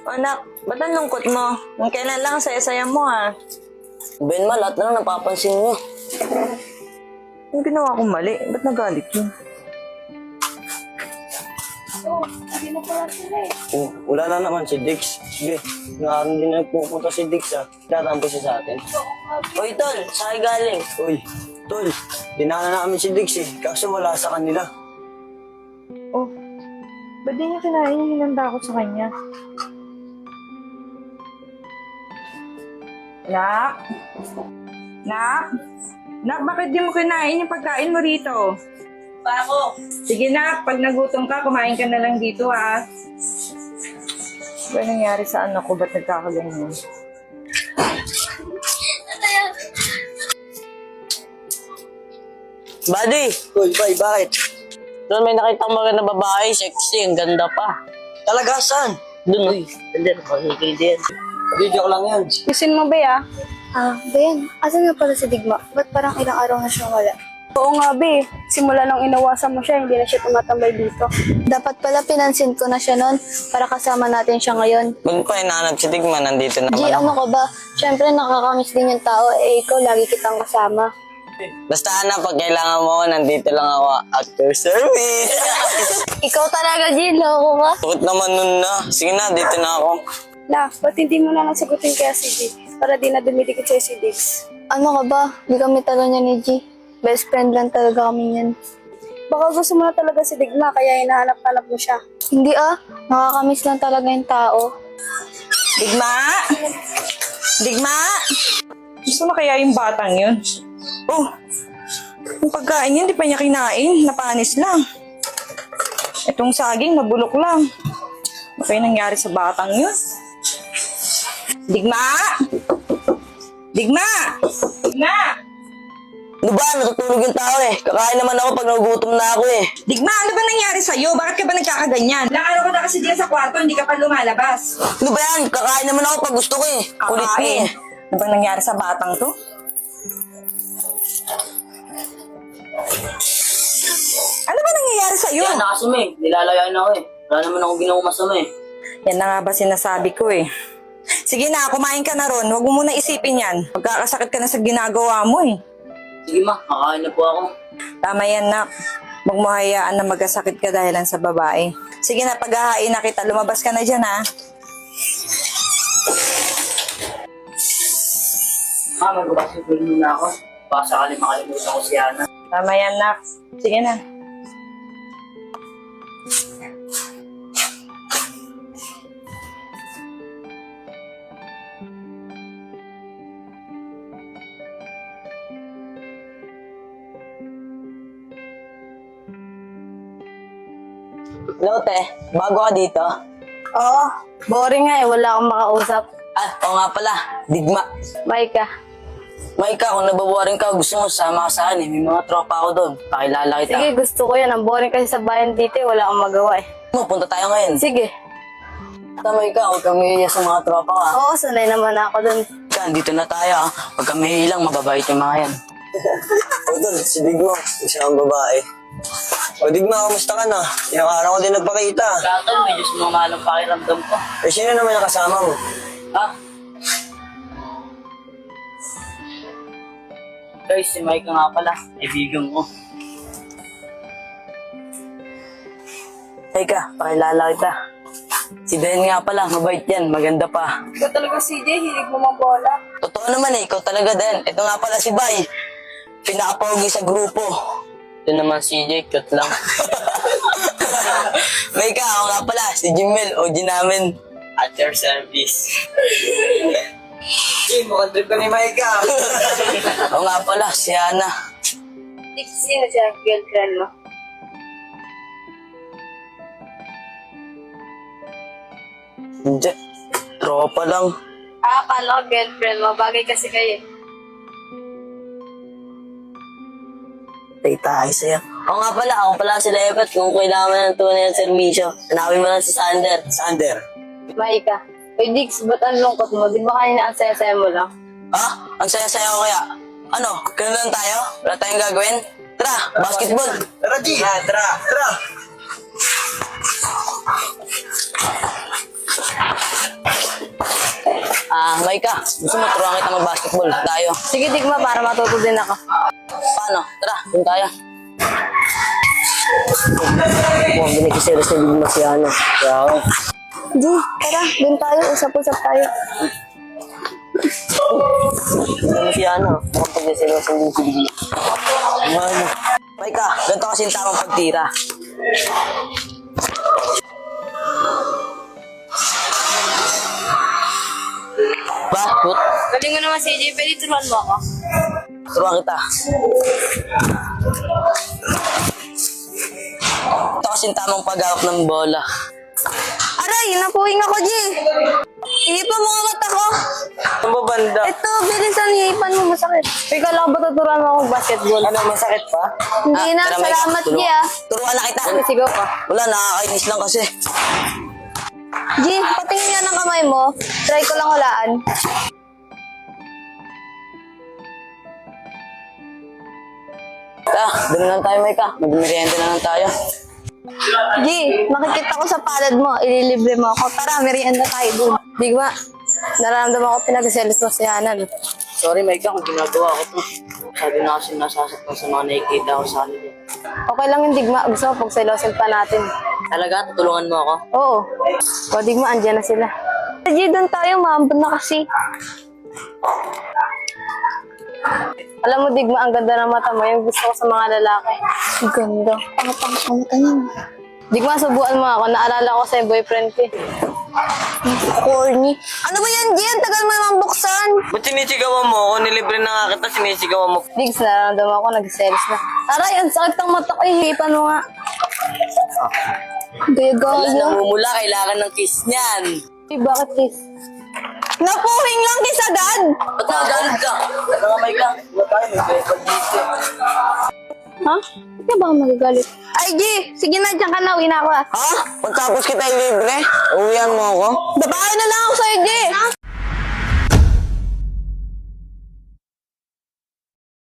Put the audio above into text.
Anak, ba't ang lungkot mo? Nung kailan lang saya-saya mo ha? Ben ma, lahat na lang napapansin niyo. Yung ginawa kong mali, ba't nagalit yun? Oh, wala na naman si Dix. Sige, naroon din na nagpupunta si Dix ah. Tatampo siya sa atin. Uy, tol, saan kayo galing? Uy, tol, dinaanan namin si Dix eh. Kaso wala sa kanila. Oh, ba't di niya kinain yung hinanda ko sa kanya? Nak? Nak? Nak, bakit di mo kinain yung pagkain mo rito? Pa ako! Sige nak, pag nagutom ka, kumain ka na lang dito ha. Ba nangyari sa anak ko? Ba't nagkakaganyan? Buddy! Uy, bay, bakit? Doon may nakita maganda babae, sexy, ang ganda pa. Talaga, saan? Doon, uy. Doon, makikay din. Video ko lang yan. Gusin mo ba ya? Ben, asan na pala si Digma? Ba't parang ilang araw na siyang wala? Oo nga be, simula nang inawasan mo siya, hindi na siya tumatambay dito. Dapat pala pinansin ko na siya noon para kasama natin siya ngayon. Ba't pa hinahanap si Tigma? Nandito na G, naman ano ako. ka ba? Siyempre nakakamiss din yung tao, ikaw lagi kitang kasama. Basta Ana, pag kailangan mo ako, nandito lang ako at your service. Ikaw talaga, G, loko ka. Tukot naman nun na. Sige na, dito na ako. La, ba't hindi mo na lang sagutin kaya si G? Para di na dumidikit sa'yo si Dix. Ano ka ba? Di kami talo niya ni G. Best friend lang talaga kami niyan. Baka gusto mo na talaga si Digma, kaya hinahanap-hanap mo siya. Hindi nakakamiss lang talaga yung tao. Digma! Digma! Gusto na kaya yung batang yun? Oh, yung pagkain yun, di pa niya kinain. Napanis lang. Itong saging, nabulok lang. Ano kaya nangyari sa batang yun? Digma! Digma! Digma! Ano ba? Natutulog yung tao eh. Kakain naman ako pag nagugutom na ako eh. Digma, ano ba nangyari sa'yo? Bakit ka ba nagkakaganyan? Ilang araw ka na kasi diyan sa kwarto, hindi ka pa lumalabas. Ano ba yan? Kakain naman ako pag gusto ko eh. Kulit mo eh. Ano bang nangyari sa batang to? Ano ba nangyayari sa'yo? Yan na kasi may. Nilalayan ako eh. Wala naman ako ginawang masama eh. Yan na nga ba sinasabi ko eh. Sige na, kumain ka na ron. Huwag mo muna isipin yan. Magkakasakit ka na sa ginagawa mo eh. Sige ma, kakain na po ako. Tama yan, nak. Huwag mo hayaan na magkasakit ka dahil lang sa babae. Sige na, paghahain na kita. Lumabas ka na dyan, ha? Ma, magpapasipin muna ako. Baka sakali makalimutan ko si Ana. Tama yan, nak. Sige na. Hello, te. Bago ka dito? Oo, boring nga eh, wala akong makausap. Ah, oo nga pala. Digma. Maika. Maika, kung nababoring ka, gusto mo sama ka saan eh. May mga tropa ako doon. Pakilala kita. Sige, gusto ko yan. Ang boring kasi sa bayan dito eh, wala akong magawa eh. Mo, punta tayo ngayon. Sige. Tama ka, huwag kang mahiya sa mga tropa ka. Oo, sanay naman ako dun. Ka, dito na tayo ah. Huwag kang mahiya lang, mababait yung mga yan. O doon, si Digma. Isa ang babae. O Digma, kamusta ka na? Ilang araw ko din nagpakita. Gatol, medyo sumamalang pakiramdam ko. Eh, sino naman yung kasama mo? Ah? Guys, si Mike nga pala. Kaibigan ko. Teka, pakilala kita. Si Ben nga pala, mabait yan, maganda pa. Ikaw talaga CJ, hilig mo mabola. Totoo naman eh, ikaw talaga din. Ito nga pala si Bay. Pinakapogi sa grupo. Ito naman si CJ, cute lang. May ka, ako nga pala, si Jimel, OG namin. At your service. Mukhang trip ka ni Maika. Ako nga pala, si Ana. Sino siya, girlfriend mo? Hindi, tropa lang. Akala ko girlfriend mo, bagay kasi kayo. Tay tayo sa'yo. Ako nga pala, ako pala si Levet. Kung kailangan mo ng tunay ng serbisyo, hanapin mo lang si Sander. Sander? Maika. Uy, Dix, ba't ang lungkot mo? Di ba kanina ang saya-saya mo lang? Ha? Ang saya-saya ko kaya. Ano? Ganun lang tayo? Wala tayong gagawin? Tara, basketball! Tara, G! Tara! Maika, gusto mo turuan kita mag-basketball? Tayo. Sige, Digma, para matuto din ako. Paano? Tara, dun tayo. Binikiselos na bigma si ano. Kaya ako. G, tara, dun tayo. Usap-usap tayo. Ano si ano? Mukhang pagkiselos din si bigma. Ano? Maika, ganito kasi yung tamang pagtira. Bakit? Galing mo naman, CJ. Pwede turuan mo ako? Turuan kita. Ito kasi yung tamang paghawak ng bola. Aray, napuwing ako, G. Ihipan mo nga mata ko. Ano ba banda? Ito, bilisan, ihipan mo. Masakit. Ikaw lang ba tuturuan mo ako basketball? Ano, masakit pa? Hindi na, tara, Maika, salamat, G, ah. Turuan na kita. Sigaw ka. Wala, nakakainis lang kasi. G, patingin nga ng kamay mo. Try ko lang hulaan. Doon na lang tayo, Maika. Mag-merienda na lang tayo. G, makikita ko sa palad mo. Ililibre mo ako. Tara, merienda tayo dun. Digma, nararamdaman ko pinagselos mo si Hana. No? Sorry, Maika, kung ginagawa ko to. Sabi na kasi nasasaktan sa mga nakikita ko sa kanila. Okay lang yung Digma. Gusto mo pagselosin pa natin. Talaga, tutulungan mo ako? Oo. O Digma, andyan na sila. G, dun tayo. Maambon na kasi. Alam mo, Digma, ang ganda ng mata mo. Yung gusto ko sa mga lalaki. Ang ganda. Pangapang ang mata niya. Digma, subuan mo ako. Naalala ko sa yung boyfriend ko. Corny. Ano ba yan, G? Ang tagal mo naman buksan. Ba't sinisigawan mo ako? Nilibre na nga kita, sinisigawan mo. Diggs, nararamdaman ko, nag-selos na. Aray, ang sakit ng mata ko. Hihipan mo nga. Wala, Gaya-gaya. namumula, kailangan ng kiss niyan. Uy, bakit this? Napuwing lang kiss agad. Ba't nagagalit ka? Tara nga, Maika. Wala tayo, may pwede dito. Ha? Ba't ka ba magagalit? Ay, G, sige na, dyan ka na. Uwi na ako, ah. Ha? Pagtapos kita libre, uwihan mo ako? Babae na lang ako sa'yo, G.